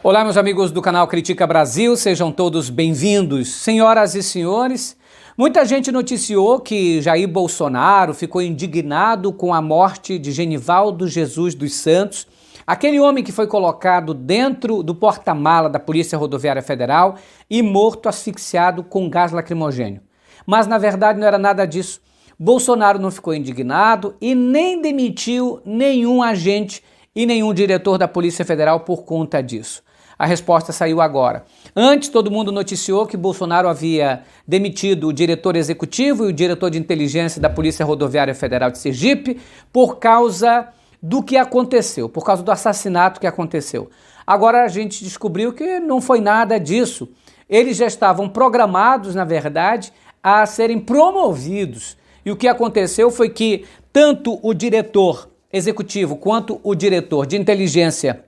Olá, meus amigos do canal Critica Brasil, sejam todos bem-vindos. Senhoras e senhores, muita gente noticiou que Jair Bolsonaro ficou indignado com a morte de Genivaldo Jesus dos Santos, aquele homem que foi colocado dentro do porta-mala da Polícia Rodoviária Federal e morto asfixiado com gás lacrimogênio. Mas, na verdade, não era nada disso. Bolsonaro não ficou indignado e nem demitiu nenhum agente e nenhum diretor da Polícia Federal por conta disso. A resposta saiu agora. Antes, todo mundo noticiou que Bolsonaro havia demitido o diretor executivo e o diretor de inteligência da Polícia Rodoviária Federal de Sergipe por causa do que aconteceu, por causa do assassinato que aconteceu. Agora a gente descobriu que não foi nada disso. Eles já estavam programados, na verdade, a serem promovidos. E o que aconteceu foi que tanto o diretor executivo quanto o diretor de inteligência,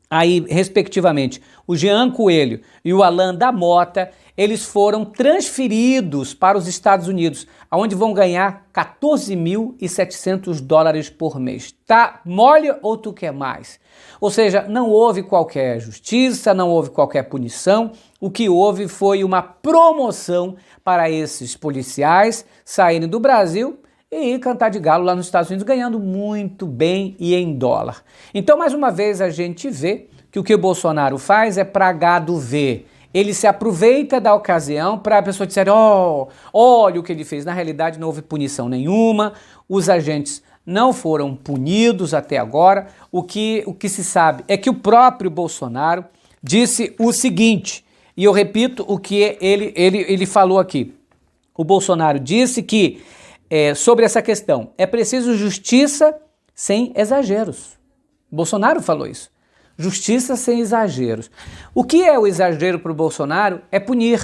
aí, respectivamente, o Jean Coelho e o Alan da Mota, eles foram transferidos para os Estados Unidos, onde vão ganhar $14.700 por mês. Tá mole ou tu quer mais? Ou seja, não houve qualquer justiça, não houve qualquer punição, o que houve foi uma promoção para esses policiais saírem do Brasil e cantar de galo lá nos Estados Unidos, ganhando muito bem e em dólar. Então, mais uma vez, a gente vê que o Bolsonaro faz é pra gado ver. Ele se aproveita da ocasião para a pessoa dizer, olha o que ele fez. Na realidade, não houve punição nenhuma, os agentes não foram punidos até agora. O que se sabe é que o próprio Bolsonaro disse o seguinte, e eu repito o que ele falou aqui. O Bolsonaro disse que sobre essa questão, é preciso justiça sem exageros. Bolsonaro falou isso. Justiça sem exageros. O que é o exagero para o Bolsonaro? É punir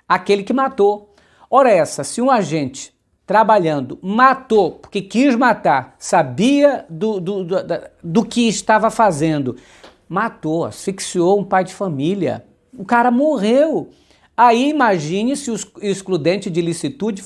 aquele que matou. Ora essa, se um agente trabalhando matou, porque quis matar, sabia do que estava fazendo, matou, asfixiou um pai de família, o cara morreu. Aí imagine se o excludente de ilicitude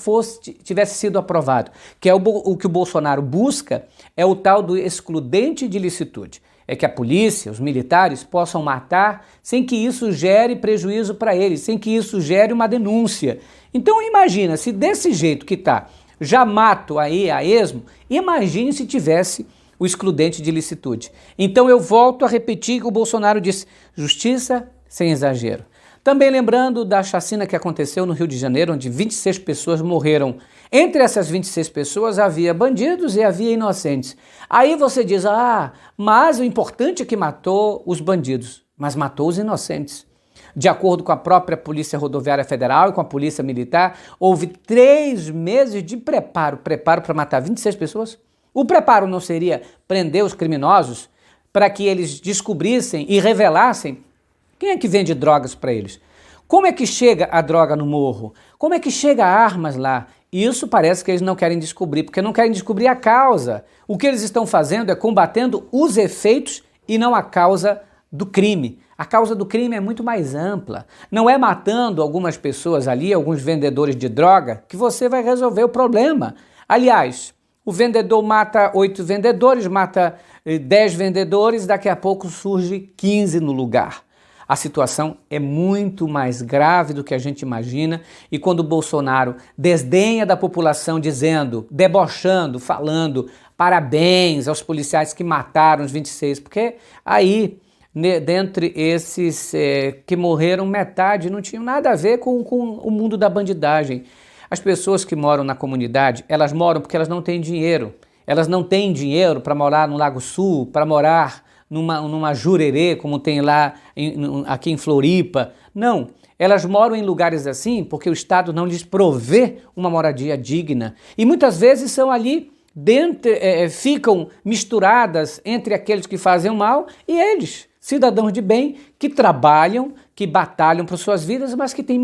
tivesse sido aprovado, que é o que o Bolsonaro busca, é o tal do excludente de ilicitude. É que a polícia, os militares possam matar sem que isso gere prejuízo para eles, sem que isso gere uma denúncia. Então imagina, se desse jeito que tá, já mato aí a esmo, imagine se tivesse o excludente de ilicitude. Então eu volto a repetir que o Bolsonaro disse, justiça sem exagero. Também lembrando da chacina que aconteceu no Rio de Janeiro, onde 26 pessoas morreram. Entre essas 26 pessoas havia bandidos e havia inocentes. Aí você diz, mas o importante é que matou os bandidos, mas matou os inocentes. De acordo com a própria Polícia Rodoviária Federal e com a Polícia Militar, houve 3 meses de preparo para matar 26 pessoas. O preparo não seria prender os criminosos para que eles descobrissem e revelassem quem é que vende drogas para eles? Como é que chega a droga no morro? Como é que chega armas lá? Isso parece que eles não querem descobrir, porque não querem descobrir a causa. O que eles estão fazendo é combatendo os efeitos e não a causa do crime. A causa do crime é muito mais ampla. Não é matando algumas pessoas ali, alguns vendedores de droga, que você vai resolver o problema. Aliás, o vendedor mata 8 vendedores, mata 10 vendedores, daqui a pouco surge 15 no lugar. A situação é muito mais grave do que a gente imagina e quando o Bolsonaro desdenha da população dizendo, debochando, falando parabéns aos policiais que mataram os 26, porque aí, dentre esses que morreram, metade não tinham nada a ver com o mundo da bandidagem. As pessoas que moram na comunidade, elas moram porque elas não têm dinheiro. Elas não têm dinheiro para morar no Lago Sul, para morar numa Jurerê, como tem lá aqui em Floripa. Não, elas moram em lugares assim porque o Estado não lhes provê uma moradia digna. E muitas vezes são ali, ficam misturadas entre aqueles que fazem o mal e eles, cidadãos de bem, que trabalham, que batalham por suas vidas, mas que têm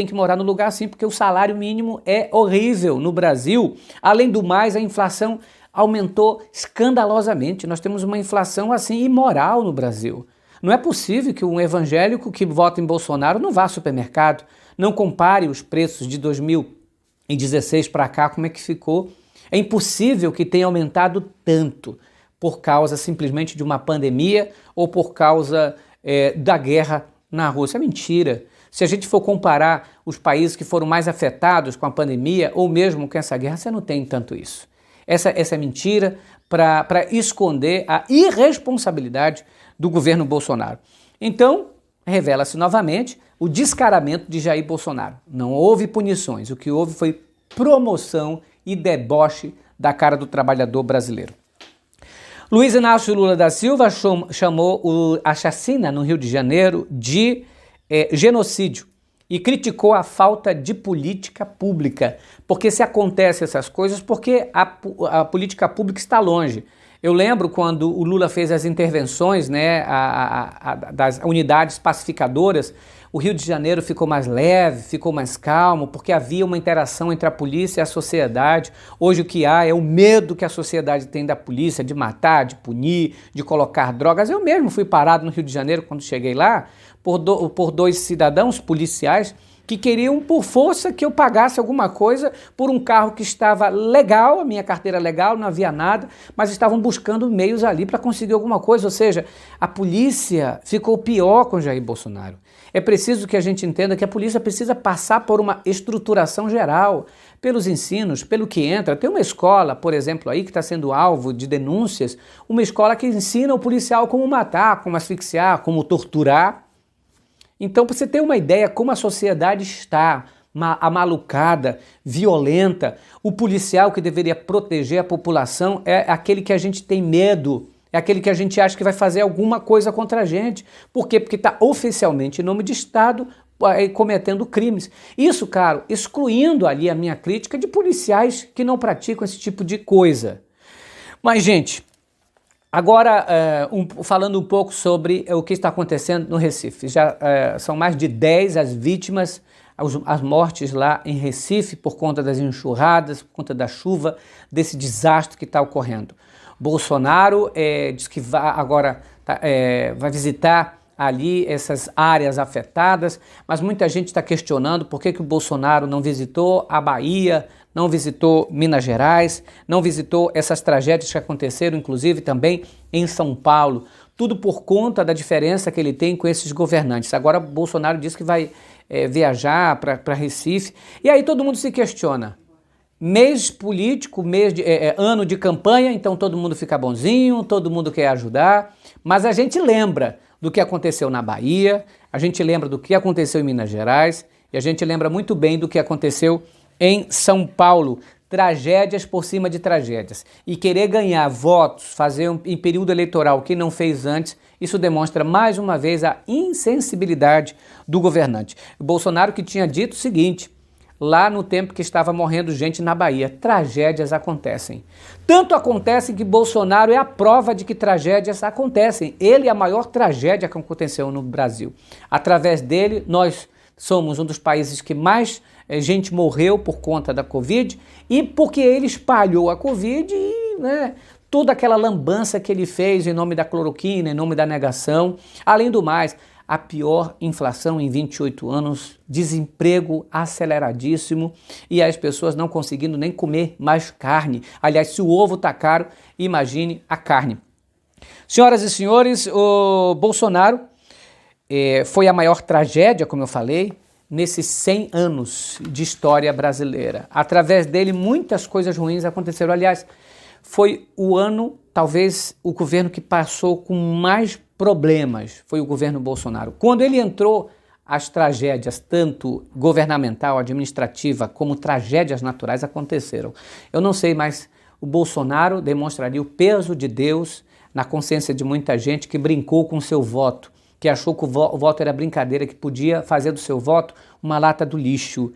que morar no lugar assim, porque o salário mínimo é horrível no Brasil. Além do mais, a inflação aumentou escandalosamente. Nós temos uma inflação assim imoral no Brasil. Não é possível que um evangélico que vota em Bolsonaro não vá ao supermercado, não compare os preços de 2016 para cá, como é que ficou. É impossível que tenha aumentado tanto por causa simplesmente de uma pandemia ou por causa da guerra na Rússia. É mentira. Se a gente for comparar os países que foram mais afetados com a pandemia ou mesmo com essa guerra, você não tem tanto isso. Essa é mentira para esconder a irresponsabilidade do governo Bolsonaro. Então, revela-se novamente o descaramento de Jair Bolsonaro. Não houve punições, o que houve foi promoção e deboche da cara do trabalhador brasileiro. Luiz Inácio Lula da Silva chamou a chacina no Rio de Janeiro de genocídio e criticou a falta de política pública, porque se acontecem essas coisas, porque a política pública está longe. Eu lembro quando o Lula fez as intervenções, né, das unidades pacificadoras, o Rio de Janeiro ficou mais leve, ficou mais calmo, porque havia uma interação entre a polícia e a sociedade. Hoje o que há é o medo que a sociedade tem da polícia, de matar, de punir, de colocar drogas. Eu mesmo fui parado no Rio de Janeiro quando cheguei lá por dois cidadãos policiais que queriam por força que eu pagasse alguma coisa por um carro que estava legal, a minha carteira legal, não havia nada, mas estavam buscando meios ali para conseguir alguma coisa, ou seja, a polícia ficou pior com Jair Bolsonaro. É preciso que a gente entenda que a polícia precisa passar por uma estruturação geral, pelos ensinos, pelo que entra. Tem uma escola, por exemplo, aí que está sendo alvo de denúncias, uma escola que ensina o policial como matar, como asfixiar, como torturar. Então, para você ter uma ideia como a sociedade está amalucada, violenta, o policial que deveria proteger a população é aquele que a gente tem medo, é aquele que a gente acha que vai fazer alguma coisa contra a gente. Por quê? Porque está oficialmente em nome de Estado cometendo crimes. Isso, cara, excluindo ali a minha crítica de policiais que não praticam esse tipo de coisa. Mas, gente, agora, falando um pouco sobre o que está acontecendo no Recife. Já são mais de 10 as vítimas, as mortes lá em Recife por conta das enxurradas, por conta da chuva, desse desastre que está ocorrendo. Bolsonaro diz que vai visitar ali essas áreas afetadas, mas muita gente está questionando por que o Bolsonaro não visitou a Bahia, não visitou Minas Gerais, não visitou essas tragédias que aconteceram, inclusive também em São Paulo. Tudo por conta da diferença que ele tem com esses governantes. Agora Bolsonaro diz que vai viajar para Recife, e aí todo mundo se questiona. Mês político, ano de campanha, então todo mundo fica bonzinho, todo mundo quer ajudar, mas a gente lembra do que aconteceu na Bahia, a gente lembra do que aconteceu em Minas Gerais, e a gente lembra muito bem do que aconteceu em São Paulo. Tragédias por cima de tragédias. E querer ganhar votos, fazer em período eleitoral que não fez antes, isso demonstra mais uma vez a insensibilidade do governante. O Bolsonaro que tinha dito o seguinte, lá no tempo que estava morrendo gente na Bahia, tragédias acontecem. Tanto acontecem que Bolsonaro é a prova de que tragédias acontecem. Ele é a maior tragédia que aconteceu no Brasil. Através dele, nós somos um dos países que mais gente morreu por conta da Covid e porque ele espalhou a Covid e toda aquela lambança que ele fez em nome da cloroquina, em nome da negação. Além do mais, a pior inflação em 28 anos, desemprego aceleradíssimo e as pessoas não conseguindo nem comer mais carne. Aliás, se o ovo está caro, imagine a carne. Senhoras e senhores, o Bolsonaro foi a maior tragédia, como eu falei, nesses 100 anos de história brasileira. Através dele, muitas coisas ruins aconteceram. Aliás, foi o ano, talvez, o governo que passou com mais problemas, foi o governo Bolsonaro. Quando ele entrou, as tragédias, tanto governamental, administrativa, como tragédias naturais aconteceram. Eu não sei, mas o Bolsonaro demonstraria o peso de Deus na consciência de muita gente que brincou com o seu voto, que achou que o voto era brincadeira, que podia fazer do seu voto uma lata do lixo.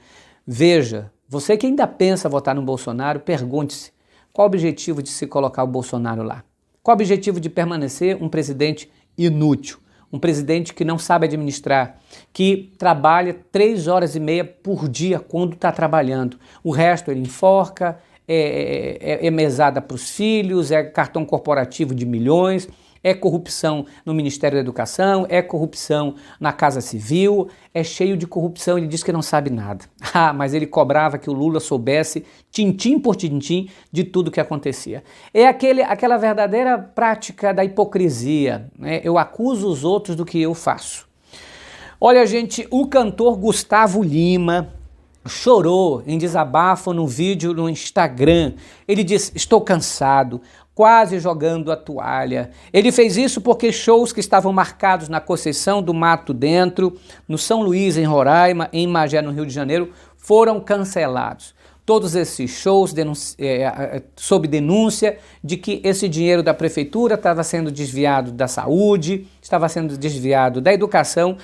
Veja, você que ainda pensa votar no Bolsonaro, pergunte-se, qual o objetivo de se colocar o Bolsonaro lá? Qual o objetivo de permanecer um presidente inútil? Um presidente que não sabe administrar, que trabalha 3 horas e meia por dia quando está trabalhando. O resto ele enforca, é mesada para os filhos, é cartão corporativo de milhões, é corrupção no Ministério da Educação, é corrupção na Casa Civil, é cheio de corrupção, ele diz que não sabe nada. Ah, mas ele cobrava que o Lula soubesse, tintim por tintim, de tudo que acontecia. É aquela verdadeira prática da hipocrisia, né? Eu acuso os outros do que eu faço. Olha, gente, o cantor Gustavo Lima chorou em desabafo no vídeo no Instagram. Ele disse: estou cansado, quase jogando a toalha. Ele fez isso porque shows que estavam marcados na Conceição do Mato Dentro, no São Luís, em Roraima, em Magé, no Rio de Janeiro, foram cancelados. Todos esses shows sob denúncia de que esse dinheiro da prefeitura estava sendo desviado da saúde, estava sendo desviado da educação,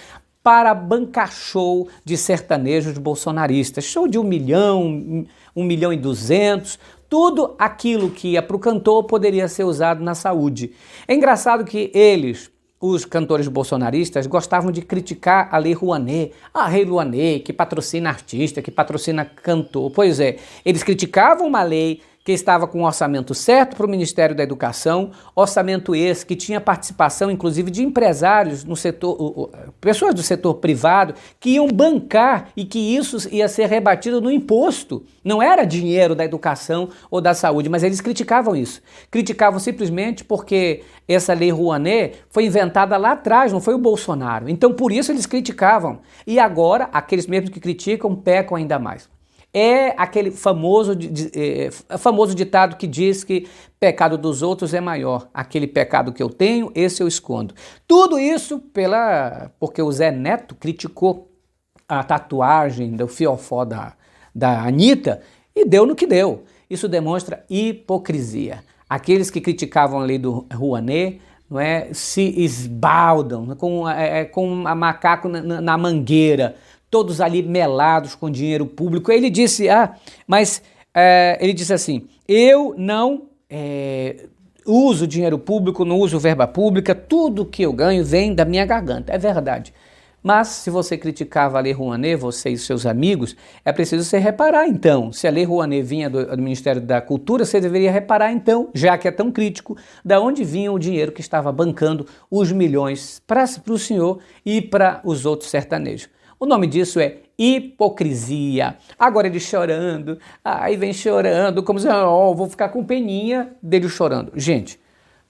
para bancar show de sertanejos bolsonaristas. Show de 1 milhão, 1.200.000, tudo aquilo que ia para o cantor poderia ser usado na saúde. É engraçado que eles, os cantores bolsonaristas, gostavam de criticar a Lei Rouanet, a Lei Rouanet, que patrocina artista, que patrocina cantor. Pois é, eles criticavam uma lei que estava com o orçamento certo para o Ministério da Educação, orçamento esse que tinha participação, inclusive, de empresários no setor, pessoas do setor privado, que iam bancar e que isso ia ser rebatido no imposto. Não era dinheiro da educação ou da saúde, mas eles criticavam isso. Criticavam simplesmente porque essa Lei Rouanet foi inventada lá atrás, não foi o Bolsonaro. Então, por isso eles criticavam. E agora, aqueles mesmos que criticam, pecam ainda mais. É aquele famoso ditado que diz que pecado dos outros é maior. Aquele pecado que eu tenho, esse eu escondo. Tudo isso porque o Zé Neto criticou a tatuagem do fiofó da Anitta e deu no que deu. Isso demonstra hipocrisia. Aqueles que criticavam a lei do Rouanet, não é, se esbaldam com a macaco na mangueira, todos ali melados com dinheiro público. Ele disse, ele disse assim, eu não uso dinheiro público, não uso verba pública, tudo que eu ganho vem da minha garganta. É verdade. Mas se você criticava a Lei Rouanet, você e seus amigos, é preciso você reparar então. Se a Lei Rouanet vinha do Ministério da Cultura, você deveria reparar então, já que é tão crítico, da onde vinha o dinheiro que estava bancando os milhões para o senhor e para os outros sertanejos. O nome disso é hipocrisia. Agora ele chorando, aí vem chorando, como se, vou ficar com peninha dele chorando. Gente,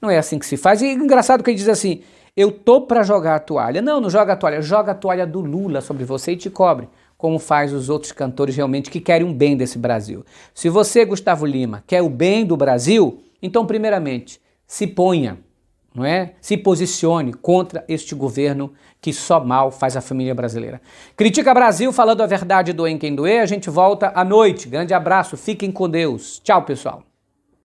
não é assim que se faz. E engraçado que ele diz assim, eu tô para jogar a toalha. Não joga a toalha do Lula sobre você e te cobre, como faz os outros cantores realmente que querem um bem desse Brasil. Se você, Gustavo Lima, quer o bem do Brasil, então primeiramente, se ponha, não é? Se posicione contra este governo que só mal faz a família brasileira. Critica Brasil, falando a verdade, doer em quem doer. A gente volta à noite. Grande abraço, fiquem com Deus. Tchau, pessoal.